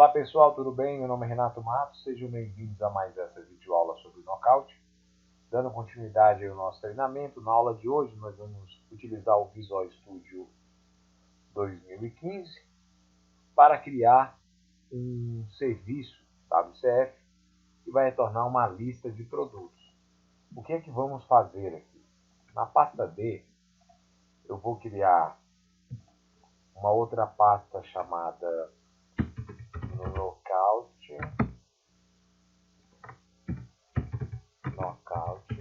Olá pessoal, tudo bem? Meu nome é Renato Matos, sejam bem-vindos a mais essa videoaula sobre Knockout. Dando continuidade ao nosso treinamento, na aula de hoje nós vamos utilizar o Visual Studio 2015 para criar um serviço WCF que vai retornar uma lista de produtos. O que é que vamos fazer aqui? Na pasta D, eu vou criar uma outra pasta chamada Knockout.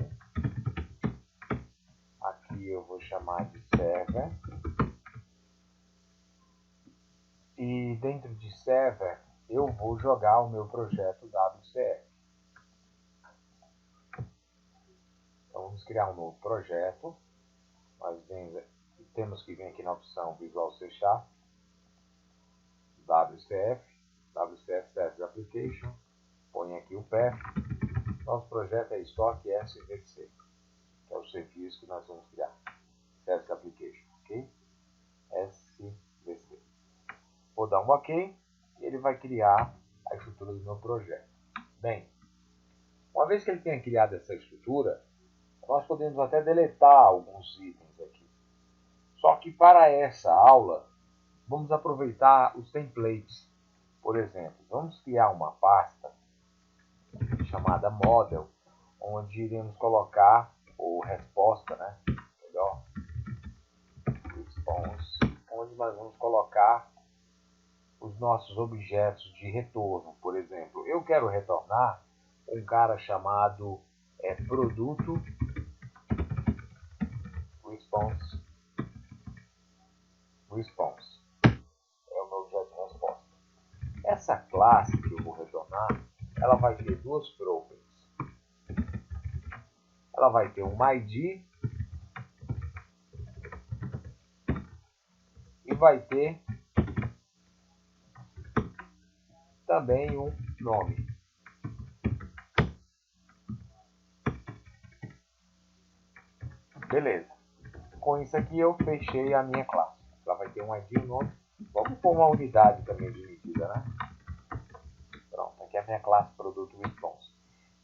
Aqui eu vou chamar de Server. E dentro de Server eu vou jogar o meu projeto WCF. Então vamos criar um novo projeto. Nós temos que vir aqui na opção Visual C Sharp, WCF Service Application, põe aqui o path. Nosso projeto é Stock SVC, que é o serviço que nós vamos criar. Service Application, ok? SVC. Vou dar um OK e ele vai criar a estrutura do meu projeto. Bem, uma vez que ele tenha criado essa estrutura, nós podemos até deletar alguns itens aqui. Só que para essa aula, vamos aproveitar os templates. Por exemplo, vamos criar uma pasta chamada Model, onde iremos colocar, ou resposta, né? Melhor, Response, onde nós vamos colocar os nossos objetos de retorno. Por exemplo, eu quero retornar um cara chamado produto response. É o meu objeto de resposta. Essa classe que eu vou retornar, ela vai ter duas properties. Ela vai ter um ID e vai ter também um nome. Beleza. Com isso aqui eu fechei a minha classe. Ela vai ter um ID e um nome. Vamos pôr uma unidade também de medida, né? Pronto, aqui é a minha classe produto response.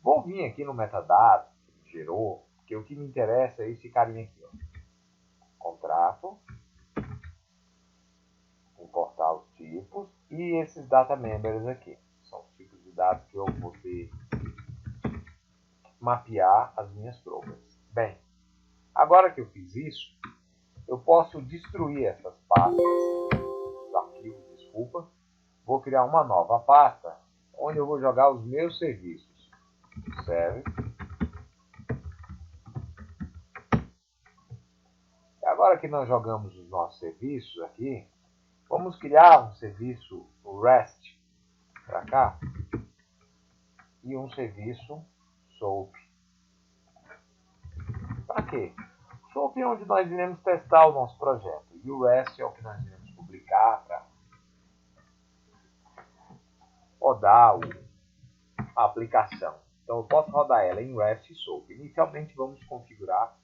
Vou vir aqui no metadado que gerou, porque o que me interessa é esse carinha aqui, ó. Contrato, importar os tipos e esses data members aqui. São os tipos de dados que eu vou ter mapear as minhas propriedades. Bem, agora que eu fiz isso, eu posso destruir essas pastas, os arquivos, desculpa. Vou criar uma nova pasta, onde eu vou jogar os meus serviços. Service. E agora que nós jogamos os nossos serviços aqui, vamos criar um serviço REST para cá e um serviço SOAP. Para quê? SOAP é onde nós iremos testar o nosso projeto e o REST é o que nós iremos publicar para rodar a aplicação. Então eu posso rodar ela em REST e SOAP. Inicialmente vamos configurar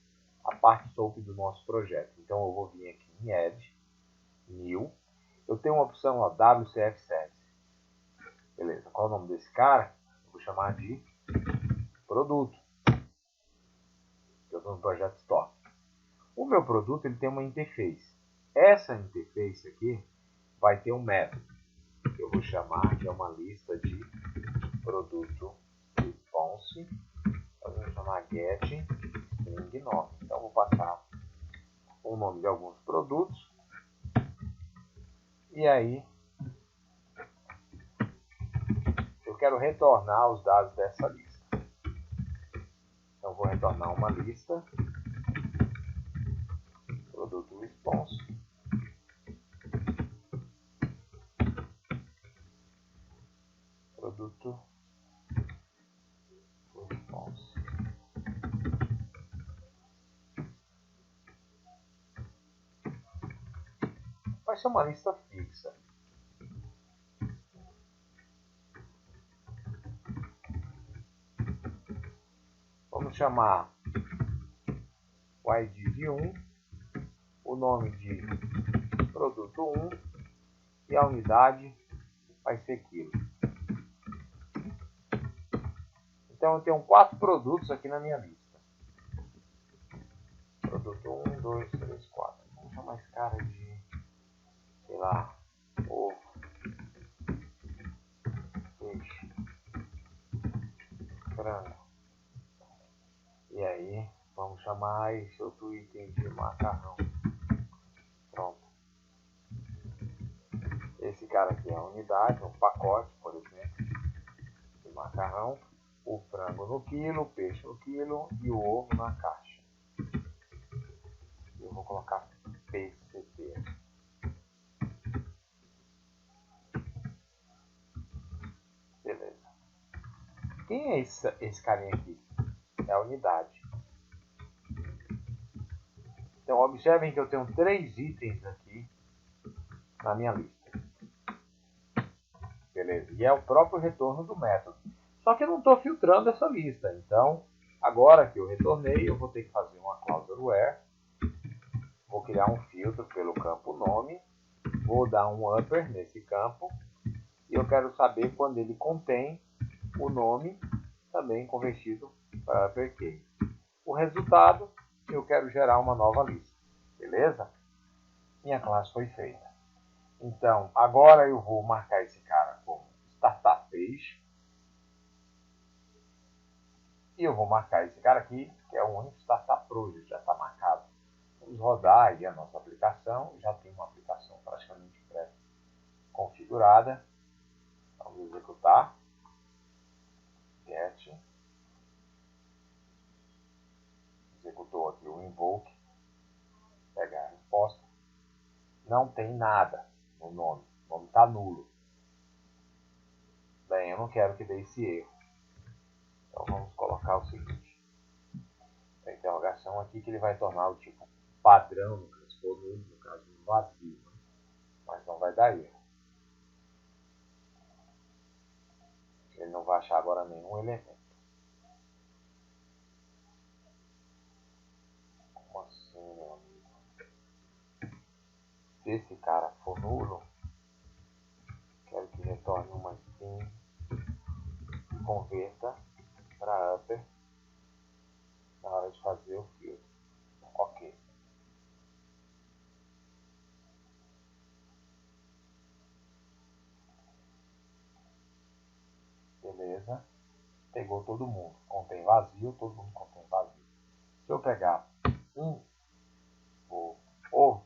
a parte SOAP do nosso projeto. Então eu vou vir aqui em Add, New. Eu tenho uma opção, ó, WCF Service. Beleza, qual é o nome desse cara? Eu vou chamar de produto. Eu estou no projeto Stock. O meu produto ele tem uma interface. Essa interface aqui vai ter um método que eu vou chamar de uma lista de produto response. Eu vou chamar get string nome. Então vou passar o nome de alguns produtos e aí eu quero retornar os dados dessa lista. Então vou retornar uma lista produto response produto response. Vai ser uma lista fixa. Vamos chamar o ID de 1, o nome de produto 1 e a unidade vai ser quilo. Então eu tenho 4 produtos aqui na minha lista. Produto 1, 2, 3, 4. Vamos chamar esse cara de, sei lá, ovo, peixe, frango. E aí, vamos chamar esse outro item de macarrão. Pronto. Esse cara aqui é a unidade, um pacote, por exemplo, de macarrão. O frango no quilo, o peixe no quilo e o ovo na caixa. Eu vou colocar PCP. Beleza. Quem é esse carinha aqui? É a unidade. Então observem que eu tenho 3 itens aqui na minha lista. Beleza. E é o próprio retorno do método. Só que eu não estou filtrando essa lista. Então, agora que eu retornei, eu vou ter que fazer uma cláusula where. Vou criar um filtro pelo campo nome. Vou dar um upper nesse campo. E eu quero saber quando ele contém o nome também convertido para uppercase. O resultado, eu quero gerar uma nova lista. Beleza? Minha classe foi feita. Então, agora eu vou marcar esse cara como startup page. E eu vou marcar esse cara aqui, que é o único Startup Project, já está marcado. Vamos rodar aí a nossa aplicação. Já tem uma aplicação praticamente pré-configurada. Vamos executar. Get. Executou aqui o invoke. Pegar a resposta. Não tem nada no nome. O nome está nulo. Bem, eu não quero que dê esse erro. Então vamos colocar o seguinte. A interrogação aqui que ele vai tornar o tipo padrão, no caso for nulo, no caso vazio, né? Mas não vai dar erro. Ele não vai achar agora nenhum elemento. Como assim, meu amigo? Se esse cara for nulo, quero que retorne uma string e converta para upper na hora de fazer o filtro. Ok. Beleza. Pegou todo mundo. Contém vazio, todo mundo contém vazio. Se eu pegar o ovo,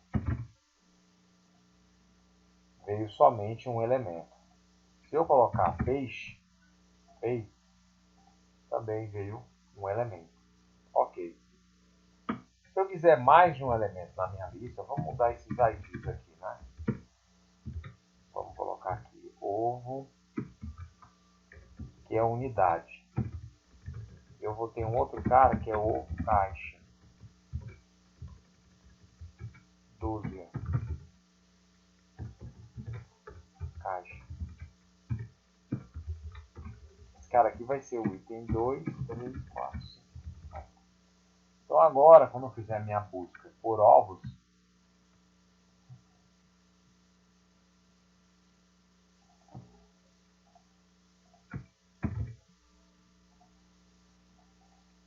veio somente um elemento. Se eu colocar peixe, também veio um elemento. Ok. Se eu quiser mais de um elemento na minha lista, vamos mudar esses IDs aqui, né? Vamos colocar aqui ovo, que é unidade. Eu vou ter um outro cara que é ovo caixa. Dúzia. Caixa. Esse cara aqui vai ser o item 2, 3, 4, 5. Então agora, quando eu fizer a minha busca por ovos,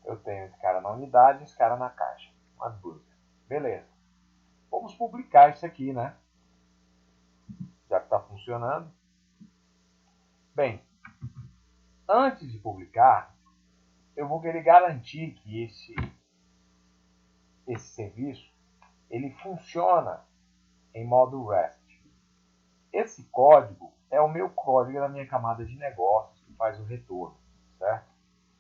eu tenho esse cara na unidade e esse cara na caixa. Uma dúzia. Beleza. Vamos publicar isso aqui, né? Já que está funcionando. Bem, antes de publicar, eu vou querer garantir que esse serviço ele funciona em modo REST. Esse código é o meu código da minha camada de negócios que faz o retorno, certo?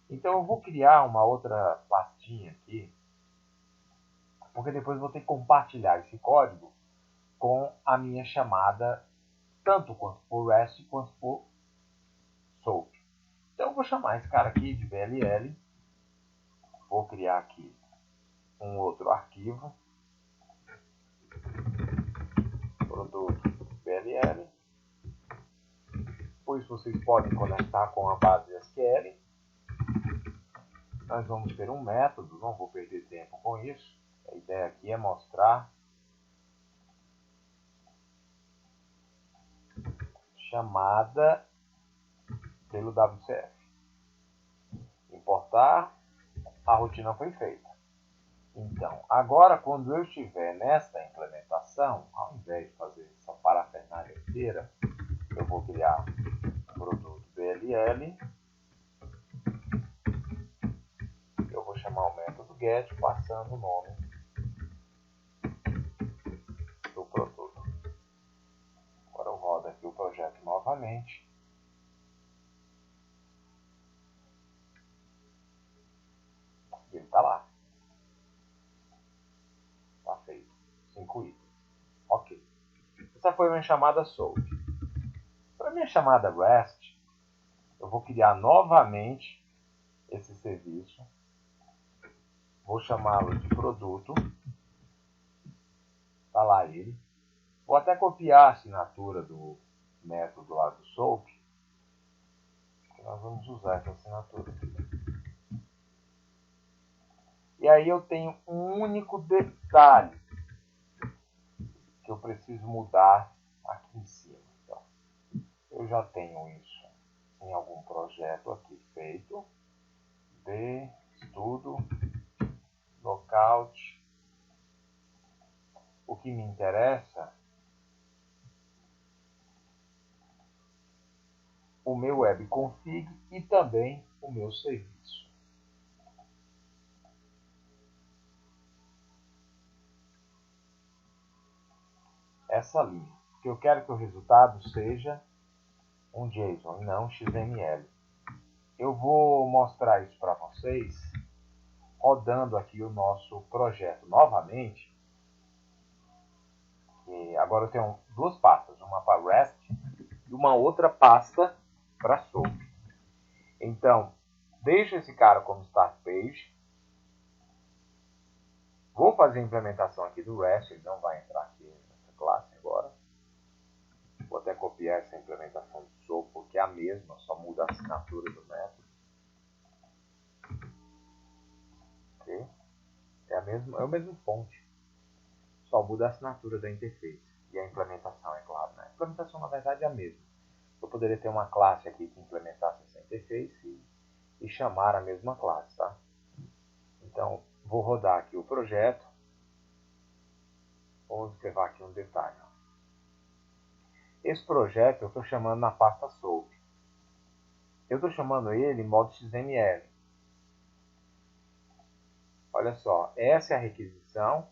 Então eu vou criar uma outra pastinha aqui, porque depois eu vou ter que compartilhar esse código com a minha chamada, tanto quanto por REST quanto por SOAP. Então eu vou chamar esse cara aqui de BLL, vou criar aqui um outro arquivo, produto BLL, depois vocês podem conectar com a base SQL. Nós vamos ter um método, não vou perder tempo com isso. A ideia aqui é mostrar chamada pelo WCF. Importar, a rotina foi feita. Então, agora quando eu estiver nesta implementação, ao invés de fazer essa parafernália inteira, eu vou criar o produto BLL. Eu vou chamar o método get passando o nome do produto. Agora eu rodo aqui o projeto novamente. E ele está lá. Está feito. 5 itens. Ok. Essa foi a minha chamada SOAP. Para a minha chamada REST, eu vou criar novamente esse serviço. Vou chamá-lo de produto. Está lá ele. Vou até copiar a assinatura do método lá do SOAP. Que nós vamos usar essa assinatura aqui. E aí eu tenho um único detalhe que eu preciso mudar aqui em cima. Então, eu já tenho isso em algum projeto aqui feito. De estudo, lookout. O que me interessa, o meu webconfig e também o meu serviço. Essa linha, porque eu quero que o resultado seja um JSON e não um XML. Eu vou mostrar isso para vocês rodando aqui o nosso projeto novamente. E agora eu tenho duas pastas, uma para REST e uma outra pasta para SOAP. Então, deixo esse cara como start page. Vou fazer a implementação aqui do REST, ele não vai entrar aqui nessa classe agora. Vou até copiar essa implementação do SOAP, porque é a mesma, só muda a assinatura do método. Okay. É o mesmo fonte, só muda a assinatura da interface. E a implementação, é claro, né? A implementação, na verdade, é a mesma. Eu poderia ter uma classe aqui que implementasse essa interface e chamar a mesma classe, tá? Então, vou rodar aqui o projeto. Vamos observar aqui um detalhe. Esse projeto eu estou chamando na pasta SOAP. Eu estou chamando ele em modo XML. Olha só, essa é a requisição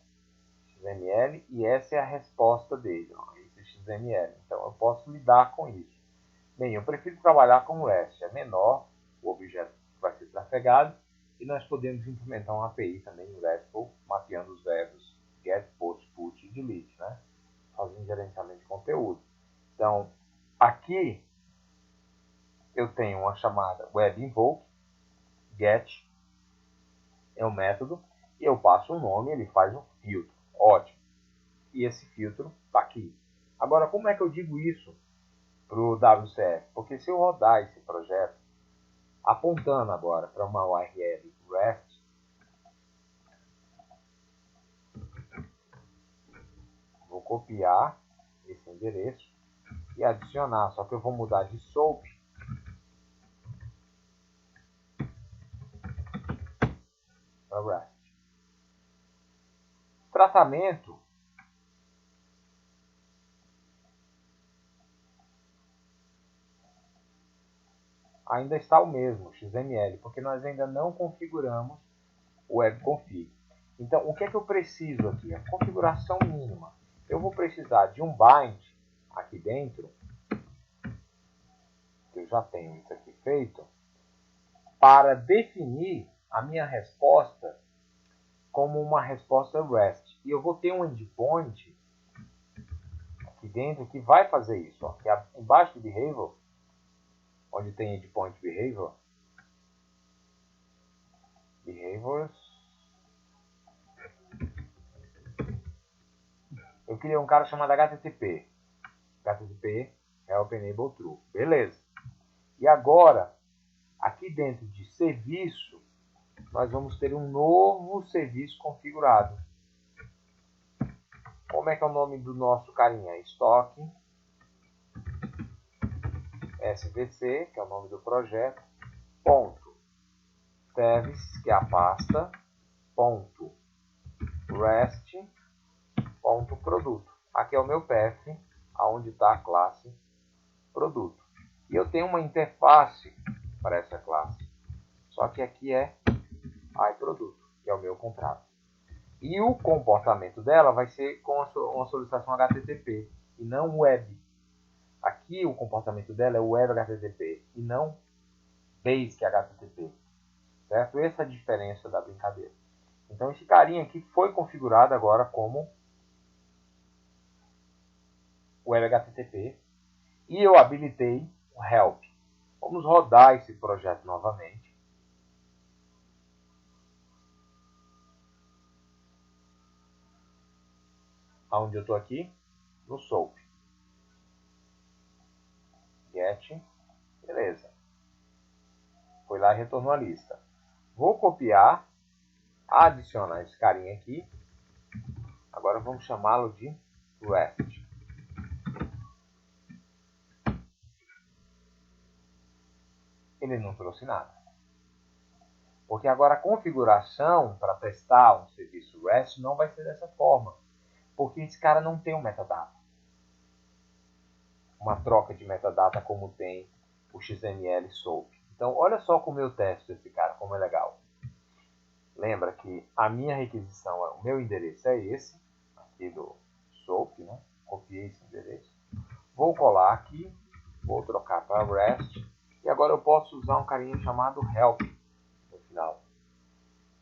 XML e essa é a resposta dele, ó, esse XML. Então eu posso lidar com isso. Bem, eu prefiro trabalhar com o REST, é menor, o objeto vai ser trafegado e nós podemos implementar uma API também no RESTful, mapeando os verbos get, post, put e delete, né? Fazendo gerenciamento de conteúdo. Então, aqui eu tenho uma chamada webInvoke, get é o método, e eu passo um nome, ele faz um filtro. Ótimo. E esse filtro está aqui. Agora, como é que eu digo isso para o WCF? Porque se eu rodar esse projeto, apontando agora para uma URL REST, vou copiar esse endereço e adicionar, só que eu vou mudar de SOAP para REST. Tratamento ainda está o mesmo, XML, porque nós ainda não configuramos o webconfig. Então, o que é que eu preciso aqui? A configuração mínima. Eu vou precisar de um bind aqui dentro, que eu já tenho isso aqui feito, para definir a minha resposta como uma resposta REST. E eu vou ter um endpoint aqui dentro que vai fazer isso. Ó, que é embaixo do behavior, onde tem endpoint behaviors, eu criei um cara chamado HTTP help enable true. Beleza. E agora, aqui dentro de serviço, nós vamos ter um novo serviço configurado. Como é que é o nome do nosso carinha? Estoque svc, que é o nome do projeto, ponto service, que é a pasta, ponto rest, ponto produto. Aqui é o meu path, onde está a classe produto. E eu tenho uma interface para essa classe. Só que aqui é iProduto, que é o meu contrato. E o comportamento dela vai ser com uma solicitação HTTP e não web. Aqui o comportamento dela é web HTTP e não basic HTTP. Certo? Essa é a diferença da brincadeira. Então esse carinha aqui foi configurado agora como web HTTP e eu habilitei o help. Vamos rodar esse projeto novamente. Aonde eu estou aqui? No SOAP. Get. Beleza. Foi lá e retornou a lista. Vou copiar, adicionar esse carinha aqui. Agora vamos chamá-lo de REST. Ele não trouxe nada. Porque agora a configuração para testar um serviço REST não vai ser dessa forma. Porque esse cara não tem um metadata. Uma troca de metadata como tem o XML SOAP. Então, olha só como eu testo esse cara, como é legal. Lembra que a minha requisição, o meu endereço é esse, aqui do SOAP, né? Copiei esse endereço. Vou colar aqui, vou trocar para REST, e agora eu posso usar um carinha chamado help no final.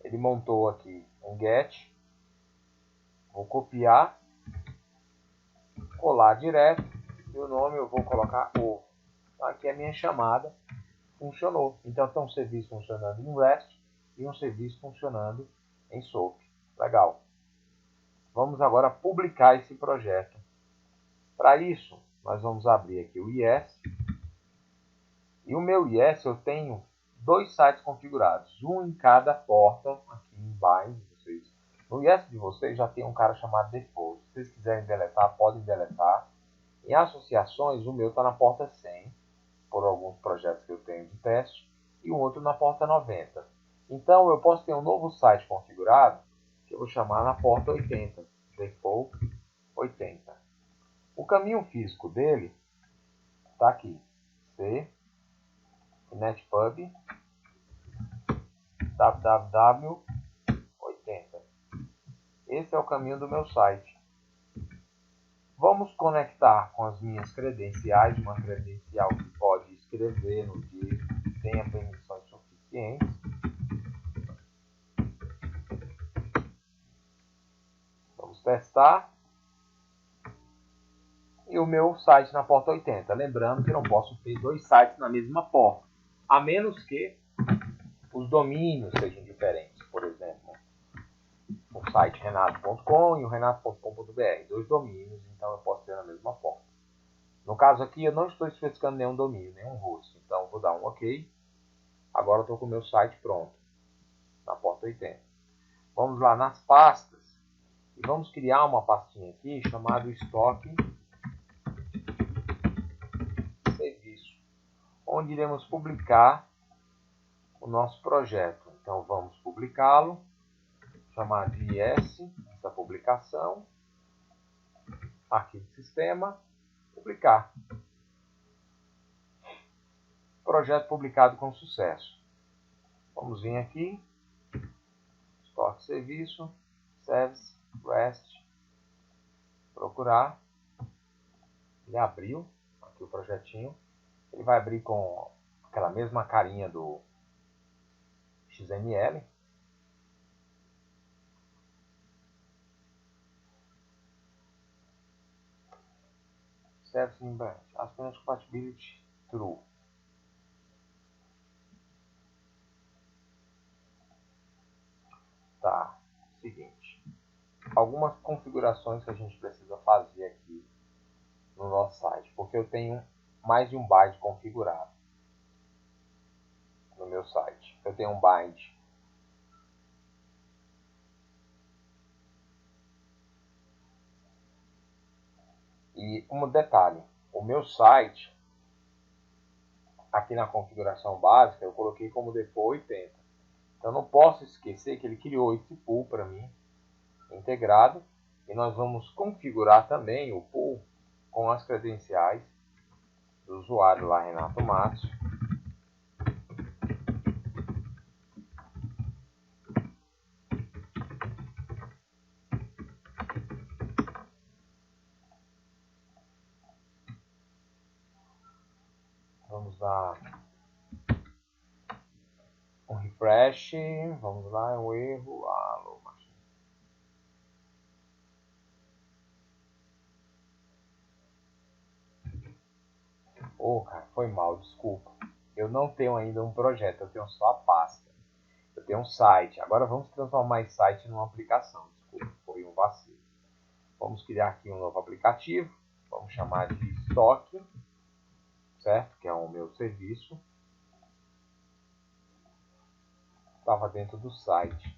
Ele montou aqui um get, vou copiar, colar direto, e o nome eu vou colocar ovo. Aqui é a minha chamada. Funcionou. Então tem um serviço funcionando em REST e um serviço funcionando em SOAP. Legal. Vamos agora publicar esse projeto. Para isso, nós vamos abrir aqui o IS. E o meu IS eu tenho dois sites configurados, um em cada porta, aqui em Bind. No IS de vocês já tem um cara chamado Default. Se vocês quiserem deletar, podem deletar. Em associações, o meu está na porta 100. Por alguns projetos que eu tenho de teste, e um outro na porta 90. Então, eu posso ter um novo site configurado, que eu vou chamar na porta 80, default 80. O caminho físico dele está aqui, C, netpub, www 80. Esse é o caminho do meu site. Vamos conectar com as minhas credenciais, uma credencial que pode escrever no disco, que tenha permissões suficientes. Vamos testar. E o meu site na porta 80. Lembrando que não posso ter dois sites na mesma porta, a menos que os domínios sejam diferentes. Por exemplo, o site renato.com e o renato.com.br, dois domínios, então eu posso ter na mesma porta. No caso aqui, eu não estou especificando nenhum domínio, nenhum host, então vou dar um OK. Agora eu estou com o meu site pronto, na porta 80. Vamos lá nas pastas e vamos criar uma pastinha aqui chamada estoque serviço, onde iremos publicar o nosso projeto. Então vamos publicá-lo, chamar de IS, essa publicação, arquivo de sistema, publicar. Projeto publicado com sucesso. Vamos vir aqui, estoque serviço, service, REST, procurar. Ele abriu aqui o projetinho. Ele vai abrir com aquela mesma carinha do XML. Service in branch, Aspen compatibility true. Tá, seguinte. Algumas configurações que a gente precisa fazer aqui no nosso site, porque eu tenho mais de um bind configurado no meu site. Eu tenho um bind e um detalhe, o meu site aqui na configuração básica, eu coloquei como default 80. Então não posso esquecer que ele criou esse pool para mim, integrado. E nós vamos configurar também o pool com as credenciais do usuário lá, Renato Matos. Vamos dar um refresh. Vamos lá, é um erro. Alô, cara, foi mal, desculpa. Eu não tenho ainda um projeto, eu tenho só a pasta. Eu tenho um site. Agora vamos transformar esse site numa aplicação. Desculpa, foi um vacilo. Vamos criar aqui um novo aplicativo. Vamos chamar de estoque, certo? Que é o meu serviço. Estava dentro do site.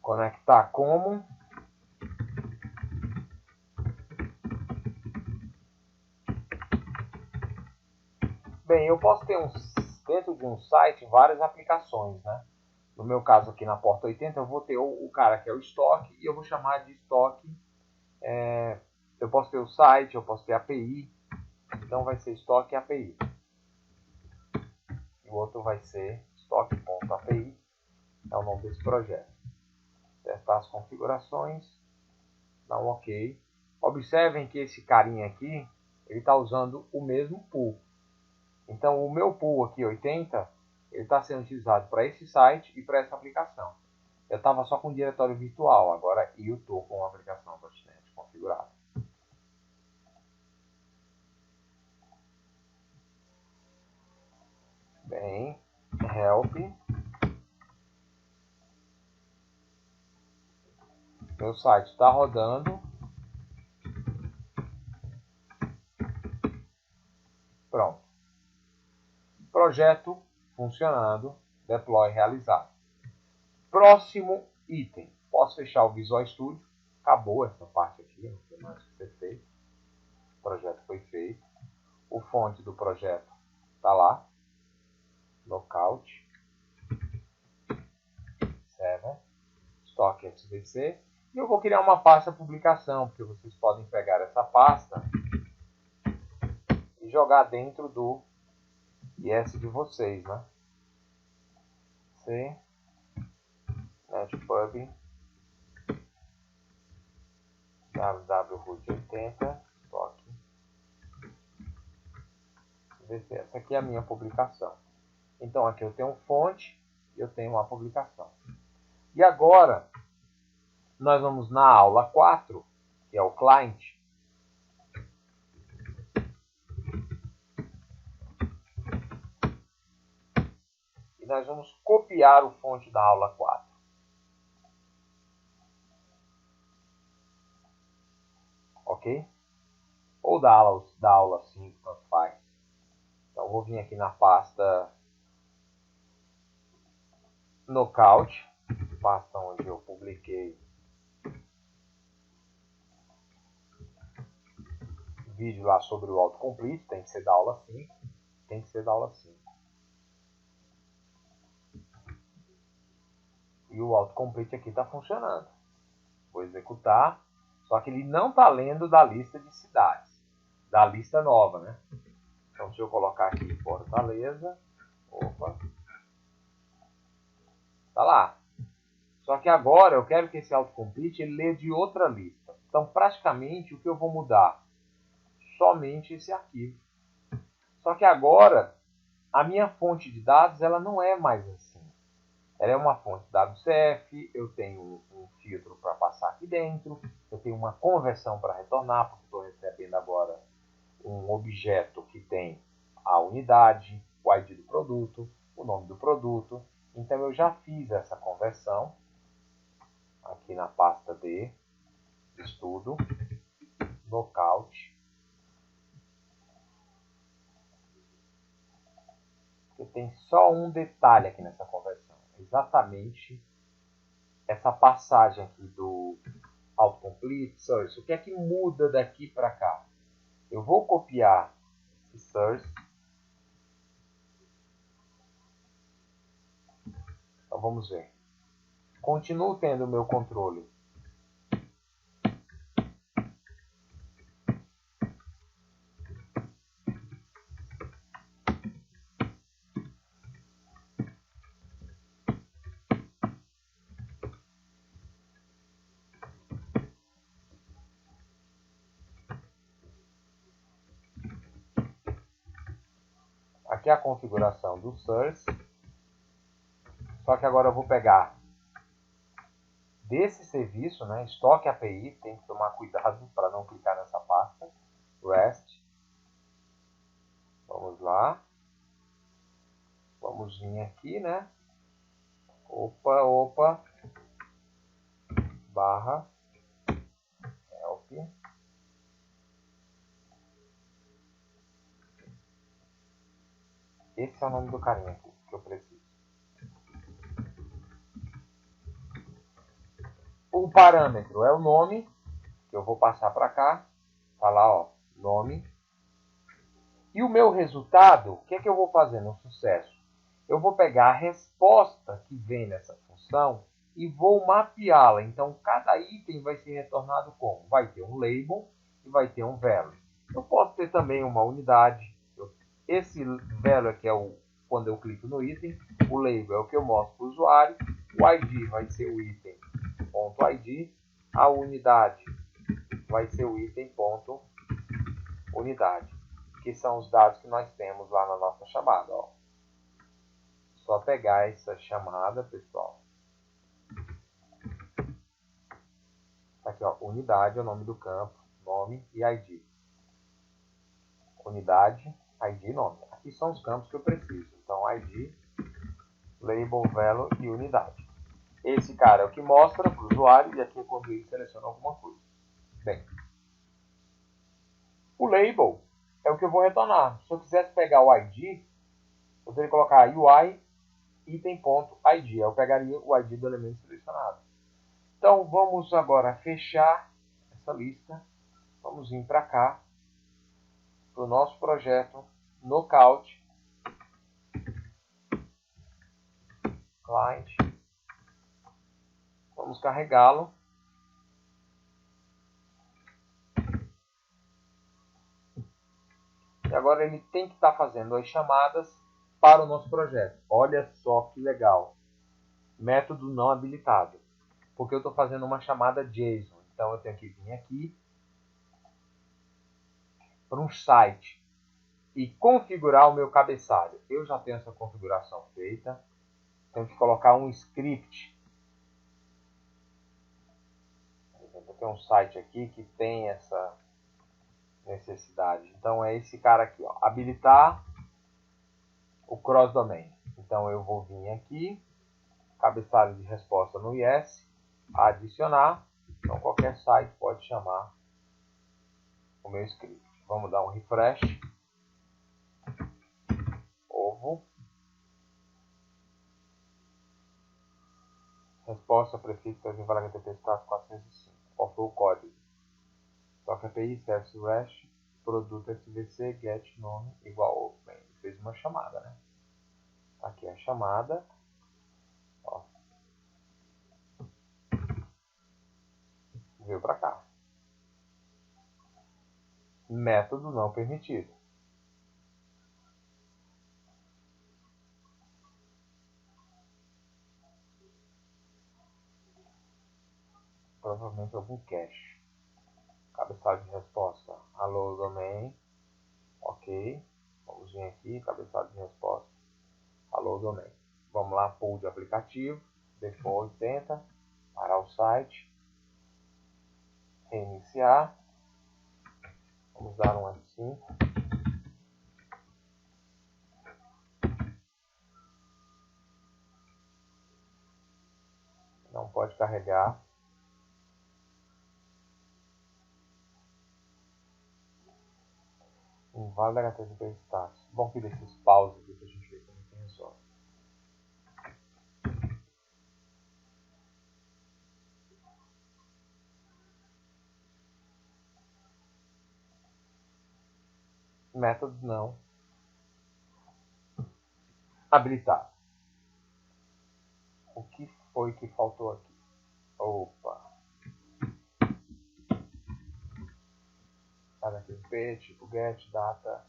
Conectar como? Bem, eu posso ter dentro de um site várias aplicações, né? No meu caso aqui na porta 80, eu vou ter o cara que é o estoque e eu vou chamar de estoque. Eu posso ter o site, eu posso ter a API. Então vai ser estoque API. E o outro vai ser estoque.api. É o nome desse projeto. Testar as configurações. Dá um OK. Observem que esse carinha aqui, ele está usando o mesmo pool. Então o meu pool aqui, 80, ele está sendo utilizado para esse site e para essa aplicação. Eu estava só com o diretório virtual, agora eu estou com a aplicação .NET configurada. Bem, help. Meu site está rodando. Pronto. Projeto funcionando. Deploy realizado. Próximo item. Posso fechar o Visual Studio. Acabou essa parte aqui, não tem mais o que ser feito. O projeto foi feito. O fonte do projeto está lá. Knockout. Server. Estoque SVC. E eu vou criar uma pasta publicação, porque vocês podem pegar essa pasta e jogar dentro do IS de vocês, né? C, netpub, www.root80, estoque, SVC. Essa aqui é a minha publicação. Então aqui eu tenho fonte e eu tenho uma publicação. E agora nós vamos na aula 4, que é o client. E nós vamos copiar o fonte da aula 4. Ok? Ou da aula 5, tanto faz. Então, eu vou vir aqui na pasta Knockout, pasta onde eu publiquei vídeo lá sobre o autocomplete, tem que ser da aula 5. Tem que ser da aula 5. E o autocomplete aqui está funcionando. Vou executar, só que ele não está lendo da lista de cidades, da lista nova, né? Então, se eu colocar aqui Fortaleza, opa, tá lá. Só que agora eu quero que esse autocomplete ele lê de outra lista. Então, praticamente, o que eu vou mudar? Somente esse arquivo. Só que agora, a minha fonte de dados ela não é mais assim. Ela é uma fonte WCF, eu tenho um filtro para passar aqui dentro, eu tenho uma conversão para retornar, porque estou recebendo agora um objeto que tem a unidade, o ID do produto, o nome do produto. Então eu já fiz essa conversão aqui na pasta de estudo, Knockout. Porque tem só um detalhe aqui nessa conversão, exatamente essa passagem aqui do autocomplete search. O que é que muda daqui para cá? Eu vou copiar esse source. Então vamos ver. Continuo tendo o meu controle. Aqui é a configuração do source. Só que agora eu vou pegar desse serviço, né, Stock API, tem que tomar cuidado para não clicar nessa pasta, REST. Vamos lá. Vamos vir aqui, né? Opa. Barra help. Esse é o nome do carinha aqui que eu preciso. O parâmetro é o nome, que eu vou passar para cá. Tá lá, ó, nome. E o meu resultado, o que é que eu vou fazer no sucesso? Eu vou pegar a resposta que vem nessa função e vou mapeá-la. Então, cada item vai ser retornado como? Vai ter um label e vai ter um value. Eu posso ter também uma unidade. Esse value aqui é quando eu clico no item. O label é o que eu mostro para o usuário. O ID vai ser o item.id. A unidade vai ser o item.unidade. Que são os dados que nós temos lá na nossa chamada. Ó. Só pegar essa chamada, pessoal. Aqui, ó, unidade é o nome do campo, nome e ID. Unidade, ID e nome. Aqui são os campos que eu preciso. Então, ID, label, value e unidade. Esse cara é o que mostra para o usuário e aqui é quando ele seleciona alguma coisa. Bem, o label é o que eu vou retornar. Se eu quisesse pegar o ID, eu teria que colocar UI item.id. Eu pegaria o ID do elemento selecionado. Então, vamos agora fechar essa lista. Vamos vir para cá, para o nosso projeto Knockout. Client. Vamos carregá-lo. E agora ele tem que estar fazendo as chamadas para o nosso projeto. Olha só que legal. Método não habilitado. Porque eu estou fazendo uma chamada JSON. Então eu tenho que vir aqui para um site e configurar o meu cabeçalho. Eu já tenho essa configuração feita. Tenho que colocar um script. Eu tenho um site aqui que tem essa necessidade. Então é esse cara aqui, ó, habilitar o cross domain. Então eu vou vir aqui, cabeçalho de resposta no yes, adicionar. Então qualquer site pode chamar o meu script. Vamos dar um refresh. Ovo. Resposta prefixo em vaga HTTP status 405. Qual foi o código? Toca API, service REST, produto SVC, get nome igual open. Ele fez uma chamada, né? Aqui é a chamada. Ó. Veio para cá. Método não permitido. Provavelmente algum cache. Cabeçalho de resposta. Alô, domain. Ok. Vamos vir aqui. Cabeçalho de resposta. Alô, domain. Vamos lá, pool de aplicativo. Default 80. Parar o site. Reiniciar. Vamos dar um F5. Não pode carregar. Inválido HTTP status. Bom que desses pausas aqui pra gente ver como é que resolve. Métodos não. Habilitar. O que foi que faltou aqui? Opa. Cada XP, tipo get, data.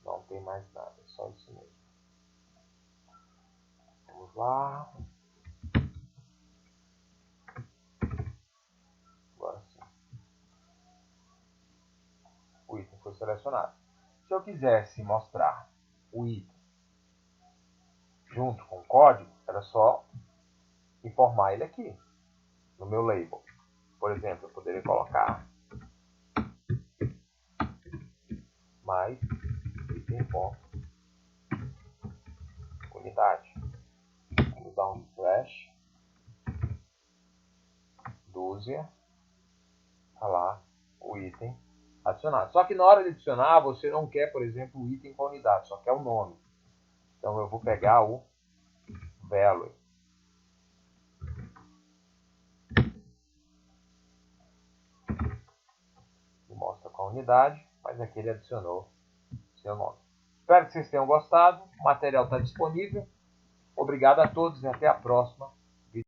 Não tem mais nada, é só isso mesmo. Vamos lá. Agora sim. O item foi selecionado. Se eu quisesse mostrar o item junto com o código, era só informar ele aqui, no meu label. Por exemplo, eu poderia colocar mais item ponto unidade. Vamos dar um refresh. Dúzia. Tá lá o item adicionado. Só que na hora de adicionar, você não quer, por exemplo, o item com a unidade, só quer o nome. Então eu vou pegar o value. Que mostra com a unidade, mas aqui ele adicionou seu nome. Espero que vocês tenham gostado. O material está disponível. Obrigado a todos e até a próxima.